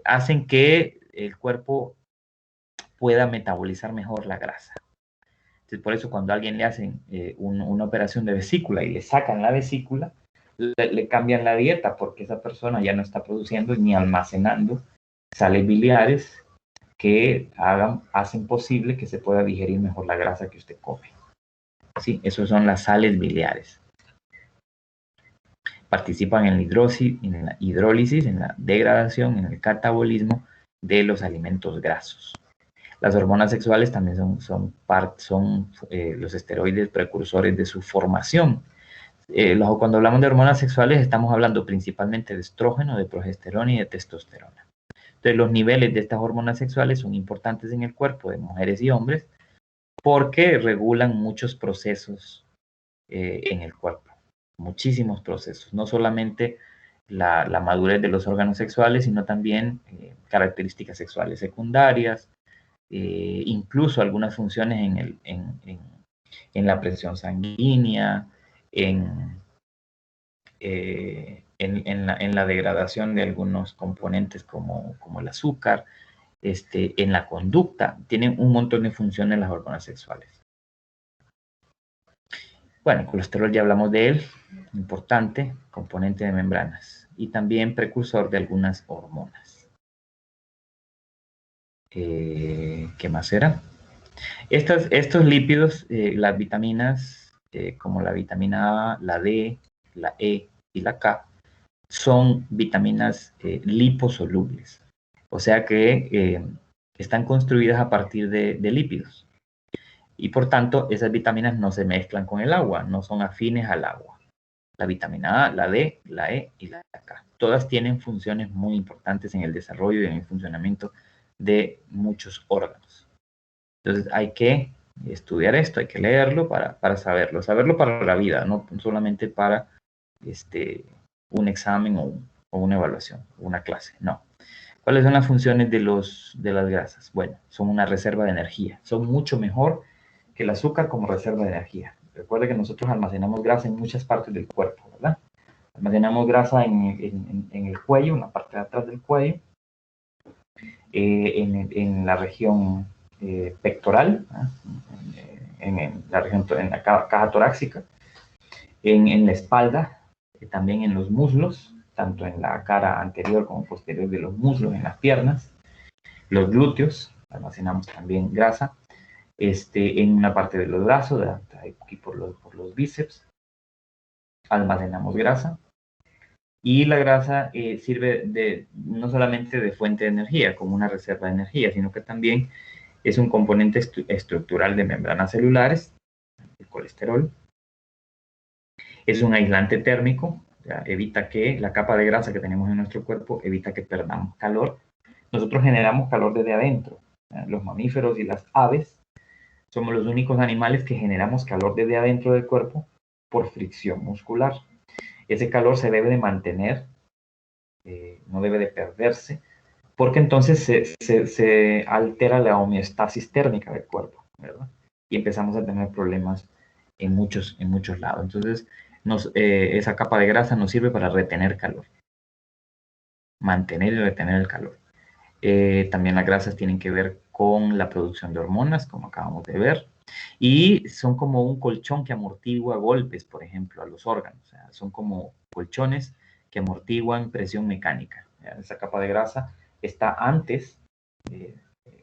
hacen que el cuerpo pueda metabolizar mejor la grasa. Entonces, por eso cuando a alguien le hacen una operación de vesícula y le sacan la vesícula, le cambian la dieta porque esa persona ya no está produciendo ni almacenando sales biliares que hacen posible que se pueda digerir mejor la grasa que usted come. Sí, esos son las sales biliares. Participan en la hidrólisis, en la degradación, en el catabolismo de los alimentos grasos. Las hormonas sexuales también son los esteroides precursores de su formación. Cuando hablamos de hormonas sexuales estamos hablando principalmente de estrógeno, de progesterona y de testosterona. Entonces los niveles de estas hormonas sexuales son importantes en el cuerpo de mujeres y hombres porque regulan muchos procesos en el cuerpo, muchísimos procesos, no solamente la madurez de los órganos sexuales, sino también características sexuales secundarias, incluso algunas funciones en la presión sanguínea, en la degradación de algunos componentes como el azúcar, en la conducta. Tienen un montón de funciones las hormonas sexuales. Bueno, el colesterol ya hablamos de él, importante, componente de membranas y también precursor de algunas hormonas. ¿Qué más era? Estos lípidos, las vitaminas, como la vitamina A, la D, la E y la K, son vitaminas liposolubles, o sea que están construidas a partir de lípidos. Y por tanto, esas vitaminas no se mezclan con el agua, no son afines al agua. La vitamina A, la D, la E y la K. Todas tienen funciones muy importantes en el desarrollo y en el funcionamiento de muchos órganos. Entonces hay que estudiar esto, hay que leerlo para saberlo. Saberlo para la vida, no solamente para un examen o una evaluación, una clase, no. ¿Cuáles son las funciones de las grasas? Bueno, son una reserva de energía. Son mucho mejor que el azúcar como reserva de energía. Recuerde que nosotros almacenamos grasa en muchas partes del cuerpo, ¿verdad? Almacenamos grasa en el cuello, en la parte de atrás del cuello, en la región pectoral, en la caja torácica, en la espalda, también en los muslos, tanto en la cara anterior como posterior de los muslos, en las piernas, los glúteos, almacenamos también grasa, en una parte de los brazos, aquí por los bíceps, almacenamos grasa. Y la grasa sirve no solamente de fuente de energía, como una reserva de energía, sino que también es un componente estructural de membranas celulares, el colesterol. Es un aislante térmico, evita que la capa de grasa que tenemos en nuestro cuerpo, evita que perdamos calor. Nosotros generamos calor desde adentro. Los mamíferos y las aves somos los únicos animales que generamos calor desde adentro del cuerpo por fricción muscular. Ese calor se debe de mantener, no debe de perderse, porque entonces se altera la homeostasis térmica del cuerpo, ¿verdad? Y empezamos a tener problemas en muchos lados. Entonces, esa capa de grasa nos sirve para retener calor, mantener y retener el calor. También las grasas tienen que ver con la producción de hormonas, como acabamos de ver, y son como un colchón que amortigua golpes, por ejemplo, a los órganos. O sea, son como colchones que amortiguan presión mecánica. Esa capa de grasa está antes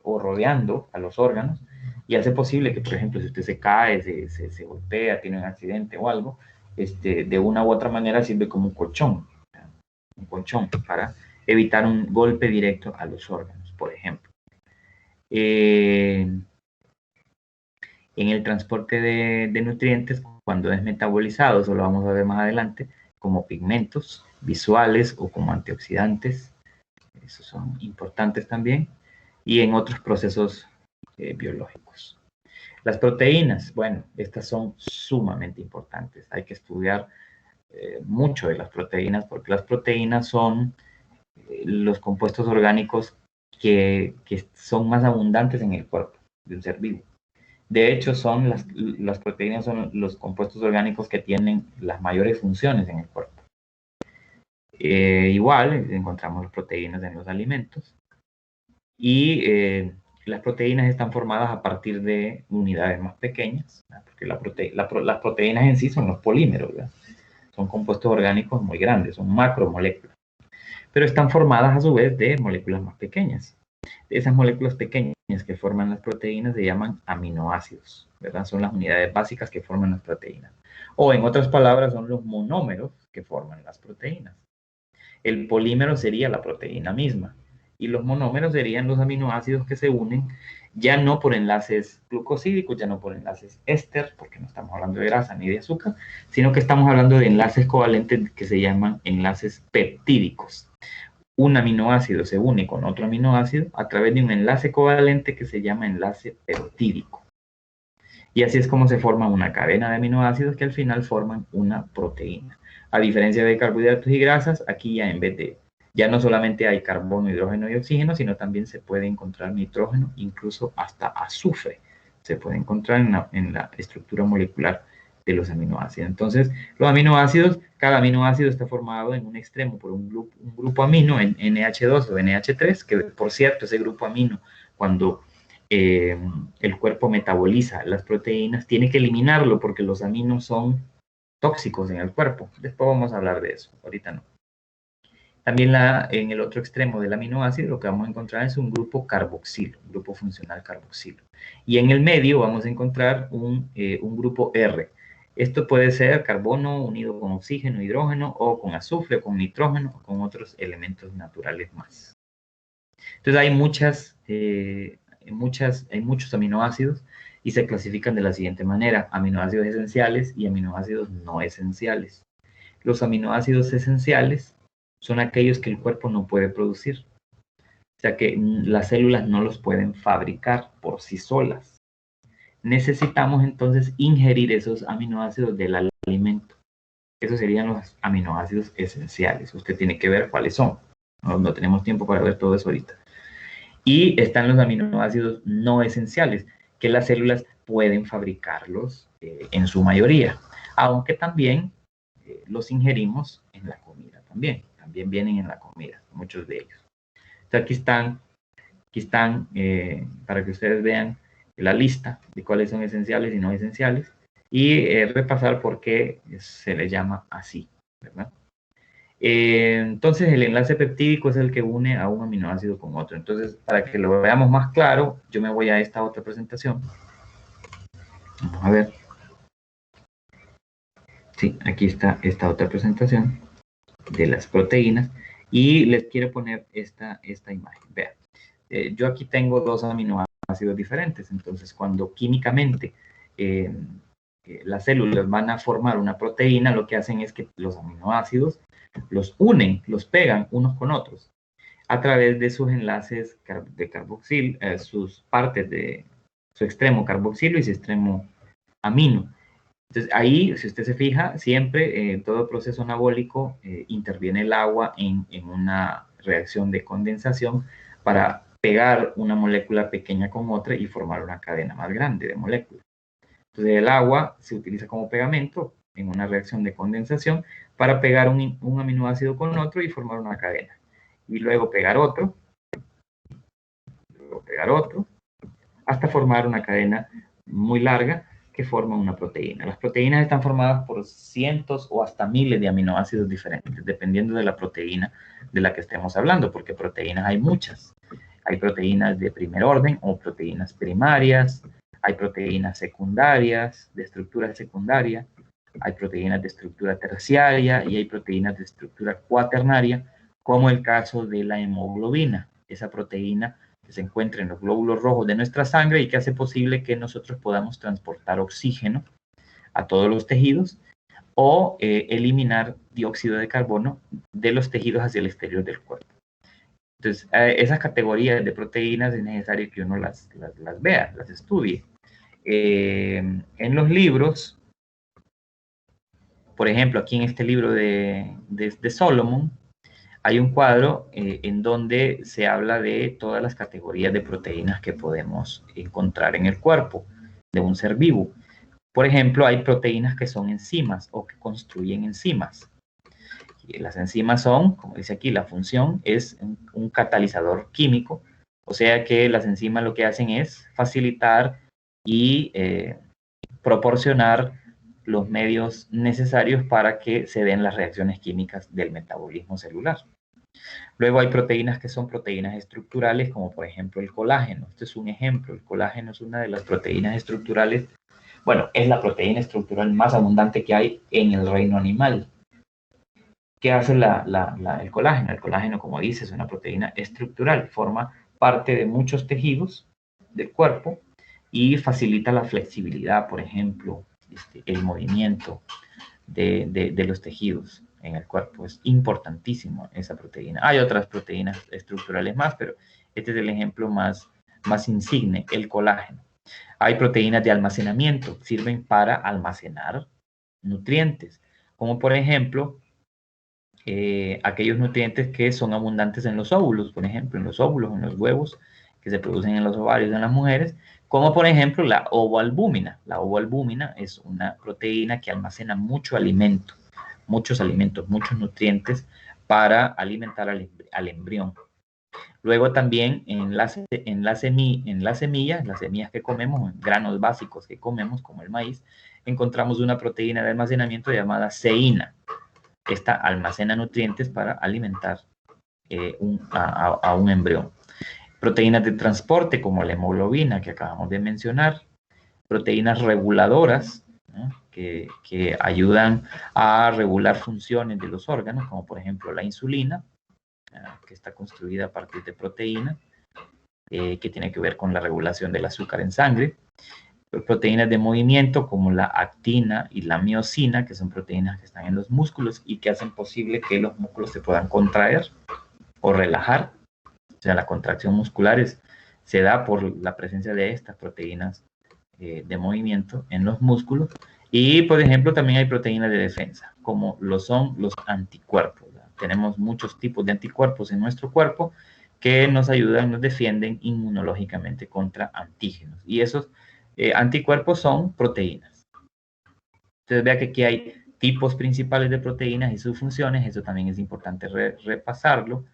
o rodeando a los órganos y hace posible que, por ejemplo, si usted se cae, se golpea, tiene un accidente o algo, de una u otra manera sirve como un colchón para evitar un golpe directo a los órganos, por ejemplo. En el transporte de nutrientes, cuando es metabolizado, eso lo vamos a ver más adelante, como pigmentos visuales o como antioxidantes, esos son importantes también, y en otros procesos biológicos. Las proteínas, bueno, estas son sumamente importantes. Hay que estudiar mucho de las proteínas porque las proteínas son los compuestos orgánicos que son más abundantes en el cuerpo de un ser vivo. De hecho, las proteínas son los compuestos orgánicos que tienen las mayores funciones en el cuerpo. Igual, encontramos las proteínas en los alimentos. Y las proteínas están formadas a partir de unidades más pequeñas, ¿verdad? Porque las proteínas en sí son los polímeros, ¿verdad? Son compuestos orgánicos muy grandes, son macromoléculas, pero están formadas a su vez de moléculas más pequeñas. Esas moléculas pequeñas que forman las proteínas se llaman aminoácidos, ¿verdad? Son las unidades básicas que forman las proteínas. O en otras palabras, son los monómeros que forman las proteínas. El polímero sería la proteína misma y los monómeros serían los aminoácidos que se unen ya no por enlaces glucosídicos, ya no por enlaces éster, porque no estamos hablando de grasa ni de azúcar, sino que estamos hablando de enlaces covalentes que se llaman enlaces peptídicos. Un aminoácido se une con otro aminoácido a través de un enlace covalente que se llama enlace peptídico. Y así es como se forma una cadena de aminoácidos que al final forman una proteína. A diferencia de carbohidratos y grasas, aquí ya en vez de, ya no solamente hay carbono, hidrógeno y oxígeno, sino también se puede encontrar nitrógeno, incluso hasta azufre se puede encontrar en la estructura molecular de los aminoácidos. Entonces, los aminoácidos, cada aminoácido está formado en un extremo por un grupo amino, en NH2 o NH3, que por cierto, ese grupo amino, cuando el cuerpo metaboliza las proteínas, tiene que eliminarlo porque los aminos son tóxicos en el cuerpo. Después vamos a hablar de eso, ahorita no. También en el otro extremo del aminoácido lo que vamos a encontrar es un grupo carboxilo, un grupo funcional carboxilo. Y en el medio vamos a encontrar un grupo R. Esto puede ser carbono unido con oxígeno, hidrógeno, o con azufre, con nitrógeno, o con otros elementos naturales más. Entonces hay muchos aminoácidos y se clasifican de la siguiente manera: aminoácidos esenciales y aminoácidos no esenciales. Los aminoácidos esenciales son aquellos que el cuerpo no puede producir, o sea que las células no los pueden fabricar por sí solas. Necesitamos entonces ingerir esos aminoácidos del alimento. Esos serían los aminoácidos esenciales. Usted tiene que ver cuáles son. No tenemos tiempo para ver todo eso ahorita. Y están los aminoácidos no esenciales, que las células pueden fabricarlos en su mayoría, aunque también los ingerimos en la comida también vienen en la comida, muchos de ellos. Entonces aquí están para que ustedes vean la lista de cuáles son esenciales y no esenciales, y repasar por qué se les llama así, ¿verdad? Entonces el enlace peptídico es el que une a un aminoácido con otro. Entonces, para que lo veamos más claro, yo me voy a esta otra presentación. Vamos a ver. Sí, aquí está esta otra presentación de las proteínas y les quiero poner esta imagen. Vean, yo aquí tengo dos aminoácidos diferentes. Entonces, cuando químicamente las células van a formar una proteína, lo que hacen es que los aminoácidos los unen, los pegan unos con otros a través de sus enlaces de carboxil, sus partes de su extremo carboxilo y su extremo amino. Entonces ahí, si usted se fija, siempre en todo proceso anabólico interviene el agua en una reacción de condensación para pegar una molécula pequeña con otra y formar una cadena más grande de moléculas. Entonces el agua se utiliza como pegamento en una reacción de condensación para pegar un aminoácido con otro y formar una cadena. Y luego pegar otro, hasta formar una cadena muy larga que forma una proteína. Las proteínas están formadas por cientos o hasta miles de aminoácidos diferentes, dependiendo de la proteína de la que estemos hablando, porque proteínas hay muchas. Hay proteínas de primer orden o proteínas primarias, hay proteínas secundarias, de estructura secundaria, hay proteínas de estructura terciaria y hay proteínas de estructura cuaternaria, como el caso de la hemoglobina, esa proteína que se encuentra en los glóbulos rojos de nuestra sangre y que hace posible que nosotros podamos transportar oxígeno a todos los tejidos o eliminar dióxido de carbono de los tejidos hacia el exterior del cuerpo. Entonces, esas categorías de proteínas es necesario que uno las vea, las estudie. En los libros, por ejemplo, aquí en este libro de Solomon, hay un cuadro en donde se habla de todas las categorías de proteínas que podemos encontrar en el cuerpo de un ser vivo. Por ejemplo, hay proteínas que son enzimas o que construyen enzimas. Y las enzimas son, como dice aquí, la función es un catalizador químico, o sea que las enzimas lo que hacen es facilitar y proporcionar los medios necesarios para que se den las reacciones químicas del metabolismo celular. Luego hay proteínas que son proteínas estructurales, como por ejemplo el colágeno. Este es un ejemplo. El colágeno es una de las proteínas estructurales. Bueno, es la proteína estructural más abundante que hay en el reino animal. ¿Qué hace el colágeno? El colágeno, como dice, es una proteína estructural. Forma parte de muchos tejidos del cuerpo y facilita la flexibilidad, por ejemplo, el movimiento de los tejidos en el cuerpo. Es importantísimo esa proteína. Hay otras proteínas estructurales más, pero este es el ejemplo más insigne, el colágeno. Hay proteínas de almacenamiento, sirven para almacenar nutrientes, como por ejemplo aquellos nutrientes que son abundantes en los óvulos, por ejemplo, en los óvulos, en los huevos que se producen en los ovarios de las mujeres, como por ejemplo la ovoalbúmina. La ovoalbúmina es una proteína que almacena mucho alimento, muchos alimentos, muchos nutrientes para alimentar al embrión. Luego también en las semillas, las semillas que comemos, granos básicos que comemos, como el maíz, encontramos una proteína de almacenamiento llamada ceína. Esta almacena nutrientes para alimentar a un embrión. Proteínas de transporte como la hemoglobina que acabamos de mencionar, proteínas reguladoras, ¿no?, que ayudan a regular funciones de los órganos, como por ejemplo la insulina, que está construida a partir de proteína, que tiene que ver con la regulación del azúcar en sangre. Proteínas de movimiento como la actina y la miosina, que son proteínas que están en los músculos y que hacen posible que los músculos se puedan contraer o relajar. O sea, la contracción muscular se da por la presencia de estas proteínas de movimiento en los músculos. Y, por ejemplo, también hay proteínas de defensa, como lo son los anticuerpos, ¿verdad? Tenemos muchos tipos de anticuerpos en nuestro cuerpo que nos ayudan, nos defienden inmunológicamente contra antígenos. Y esos anticuerpos son proteínas. Entonces vea que aquí hay tipos principales de proteínas y sus funciones. Eso también es importante repasarlo.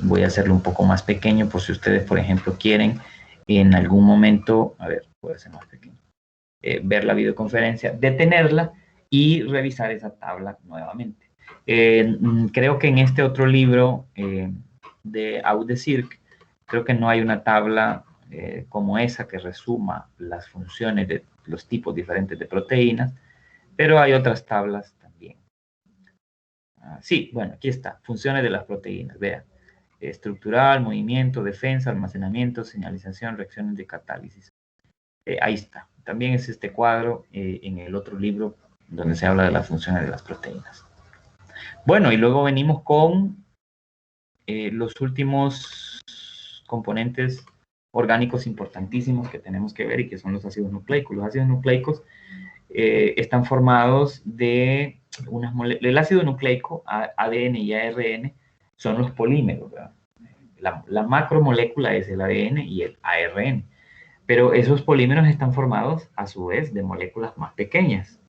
Voy a hacerlo un poco más pequeño por si ustedes, por ejemplo, quieren en algún momento, a ver, puede ser más pequeño, ver la videoconferencia, detenerla y revisar esa tabla nuevamente. Creo que en este otro libro de Audesirc, creo que no hay una tabla como esa que resuma las funciones de los tipos diferentes de proteínas, pero hay otras tablas también. Sí, bueno, aquí está, funciones de las proteínas, vean. Estructural, movimiento, defensa, almacenamiento, señalización, reacciones de catálisis. Ahí está. También es este cuadro en el otro libro donde se habla de las funciones de las proteínas. Bueno, y luego venimos con los últimos componentes orgánicos importantísimos que tenemos que ver y que son los ácidos nucleicos. Los ácidos nucleicos están formados de unas moléculas. El ácido nucleico, ADN y ARN, son los polímeros, ¿verdad? La macromolécula es el ADN y el ARN. Pero esos polímeros están formados, a su vez, de moléculas más pequeñas.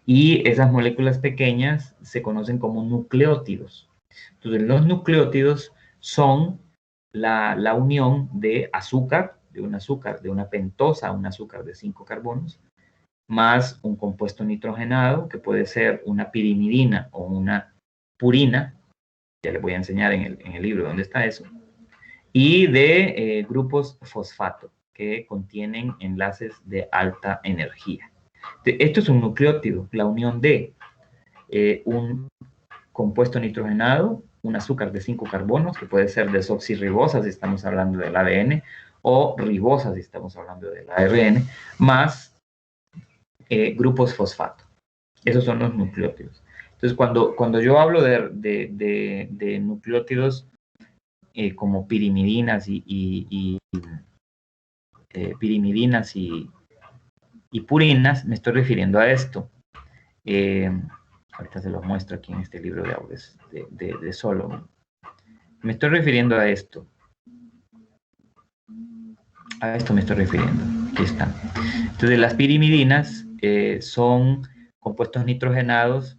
Y esas moléculas pequeñas se conocen como nucleótidos. Entonces, los nucleótidos son la unión de azúcar, de una pentosa, un azúcar de 5 carbonos, más un compuesto nitrogenado, que puede ser una pirimidina o una purina. Ya les voy a enseñar en el libro dónde está eso. Y de grupos fosfato. que contienen enlaces de alta energía. Esto es un nucleótido, la unión de un compuesto nitrogenado, un azúcar de 5 carbonos, que puede ser desoxirribosa si estamos hablando del ADN, o ribosa si estamos hablando del ARN, más grupos fosfato. Esos son los nucleótidos. Entonces, cuando yo hablo de nucleótidos como pirimidinas pirimidinas y purinas, me estoy refiriendo a esto. Ahorita se los muestro aquí en este libro de audios de Solomon. Me estoy refiriendo a esto. A esto me estoy refiriendo. Aquí está. Entonces, las pirimidinas son compuestos nitrogenados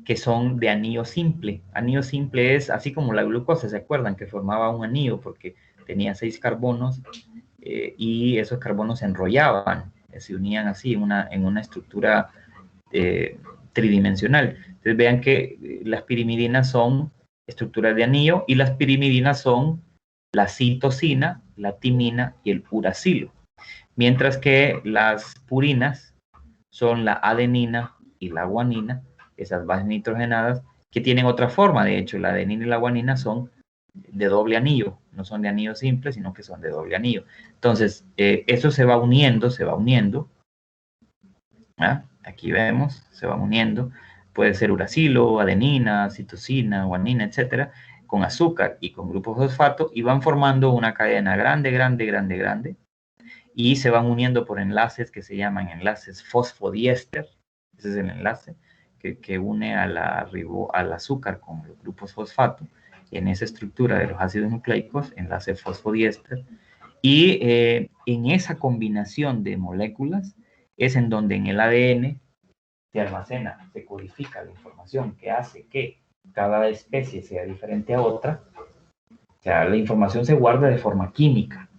que son de anillo simple. Anillo simple es así como la glucosa, ¿se acuerdan? Que formaba un anillo porque tenía 6 carbonos y esos carbonos se enrollaban, se unían así en una estructura tridimensional. Entonces vean que las pirimidinas son estructuras de anillo y las pirimidinas son la citosina, la timina y el uracilo. Mientras que las purinas son la adenina y la guanina, esas bases nitrogenadas, que tienen otra forma. De hecho, la adenina y la guanina son de doble anillo, no son de anillo simple, sino que son de doble anillo. Entonces, eso se va uniendo, ¿ah? Aquí vemos, se van uniendo, puede ser uracilo, adenina, citosina, guanina, etcétera, con azúcar y con grupos fosfato, y van formando una cadena grande, grande, grande, grande, y se van uniendo por enlaces que se llaman enlaces fosfodiéster. Ese es el enlace que une al azúcar con los grupos fosfato en esa estructura de los ácidos nucleicos, enlace fosfodiéster, y en esa combinación de moléculas es en donde en el ADN se almacena, se codifica la información que hace que cada especie sea diferente a otra. O sea, la información se guarda de forma química.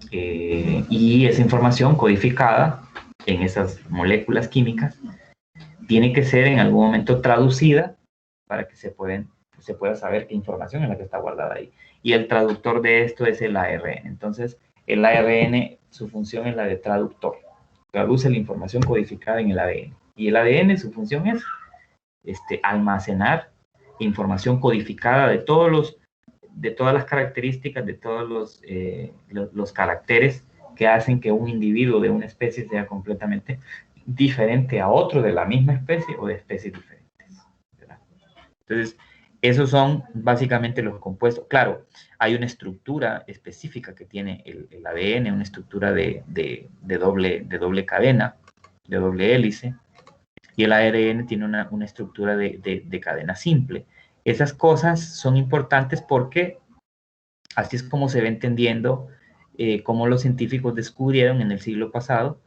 Y esa información codificada en esas moléculas químicas tiene que ser en algún momento traducida para que se pueda saber qué información es la que está guardada ahí. Y el traductor de esto es el ARN. Entonces, el ARN, su función es la de traductor. Traduce la información codificada en el ADN. Y el ADN, su función es almacenar información codificada de todas las características, de todos los caracteres que hacen que un individuo de una especie sea completamente diferente a otro de la misma especie o de especies diferentes, ¿verdad? Entonces, esos son básicamente los compuestos. Claro, hay una estructura específica que tiene el ADN, una estructura de doble cadena, de doble hélice, y el ARN tiene una estructura de cadena simple. Esas cosas son importantes porque así es como se va entendiendo cómo los científicos descubrieron en el siglo pasado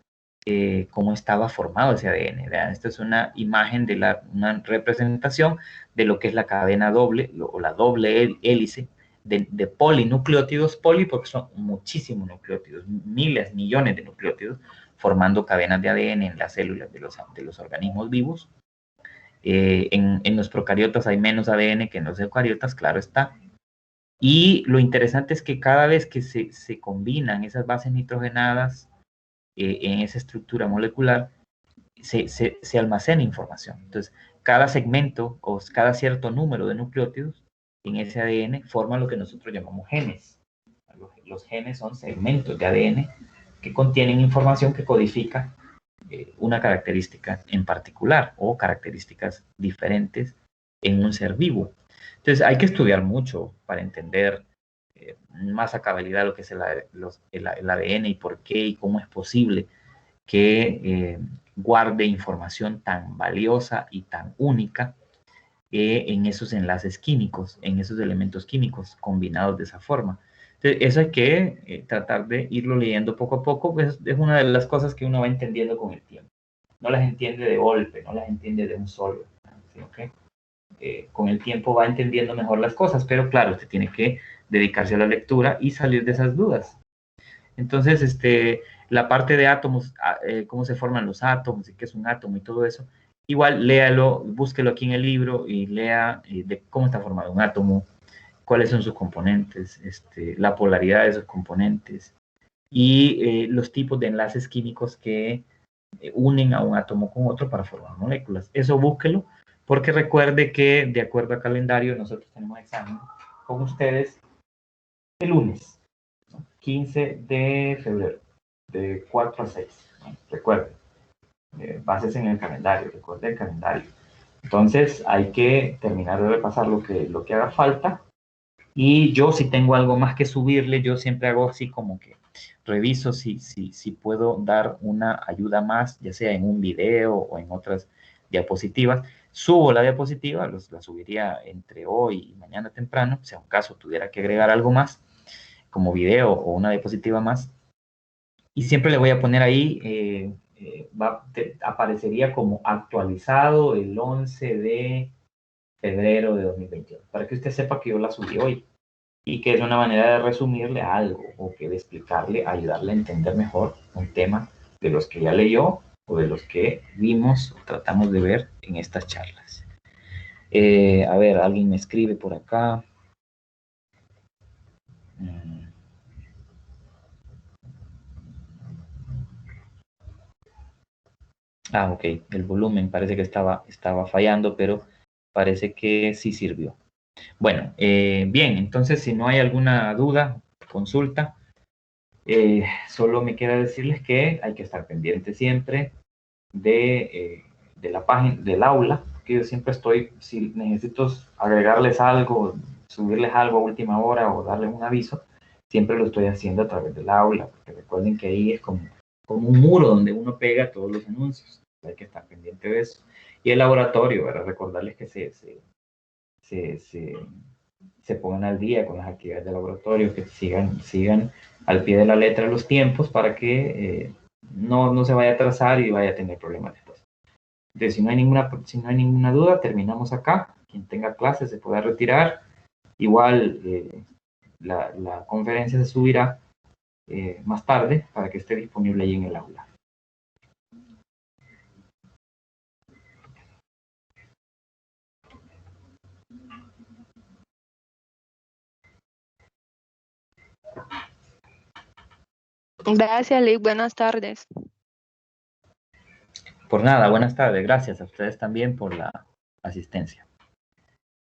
cómo estaba formado ese ADN. Vean, esta es una imagen de una representación de lo que es la cadena doble o la doble hélice de polinucleótidos, porque son muchísimos nucleótidos, miles, millones de nucleótidos, formando cadenas de ADN en las células de los organismos vivos. En los procariotas hay menos ADN que en los eucariotas, claro está. Y lo interesante es que cada vez que se combinan esas bases nitrogenadas en esa estructura molecular, se almacena información. Entonces, cada segmento o cada cierto número de nucleótidos en ese ADN forman lo que nosotros llamamos genes. Los genes son segmentos de ADN que contienen información que codifica una característica en particular o características diferentes en un ser vivo. Entonces hay que estudiar mucho para entender más a cabalidad lo que es el ADN y por qué y cómo es posible que guarde información tan valiosa y tan única en esos enlaces químicos, en esos elementos químicos combinados de esa forma. Entonces, eso hay que tratar de irlo leyendo poco a poco, pues es una de las cosas que uno va entendiendo con el tiempo. No las entiende de golpe, no las entiende de un solo, sino que con el tiempo va entendiendo mejor las cosas, pero claro, usted tiene que dedicarse a la lectura y salir de esas dudas. Entonces, la parte de átomos, cómo se forman los átomos y qué es un átomo y todo eso, igual léalo, búsquelo aquí en el libro y lea de cómo está formado un átomo, cuáles son sus componentes, la polaridad de sus componentes y los tipos de enlaces químicos que unen a un átomo con otro para formar moléculas. Eso búsquelo, porque recuerde que de acuerdo al calendario nosotros tenemos examen con ustedes el lunes, ¿no? 15 de febrero, de 4 a 6. ¿No? Recuerde, bases en el calendario, recuerde el calendario. Entonces hay que terminar de repasar lo que haga falta. Y yo si tengo algo más que subirle, yo siempre hago así como que reviso si puedo dar una ayuda más, ya sea en un video o en otras diapositivas. Subo la diapositiva, la subiría entre hoy y mañana temprano, si a un caso tuviera que agregar algo más, como video o una diapositiva más. Y siempre le voy a poner ahí, aparecería como actualizado el 11 de febrero de 2021, para que usted sepa que yo la subí hoy y que es una manera de resumirle algo o que de explicarle, ayudarle a entender mejor un tema de los que ya leyó o de los que vimos o tratamos de ver en estas charlas. A ver, alguien me escribe por acá. Ok, el volumen parece que estaba fallando, pero parece que sí sirvió. Bueno, bien, entonces si no hay alguna duda, consulta, solo me queda decirles que hay que estar pendiente siempre de la página, del aula, que yo siempre estoy, si necesito agregarles algo, subirles algo a última hora o darles un aviso, siempre lo estoy haciendo a través del aula, porque recuerden que ahí es como un muro donde uno pega todos los anuncios, hay que estar pendiente de eso. Y el laboratorio, ¿verdad? Recordarles que se pongan al día con las actividades de laboratorio, que sigan al pie de la letra los tiempos para que no se vaya a atrasar y vaya a tener problemas después. Entonces, si no hay ninguna duda, terminamos acá. Quien tenga clases se pueda retirar. Igual la conferencia se subirá más tarde para que esté disponible ahí en el aula. Gracias, Lee. Buenas tardes. Por nada, buenas tardes. Gracias a ustedes también por la asistencia.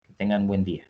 Que tengan buen día.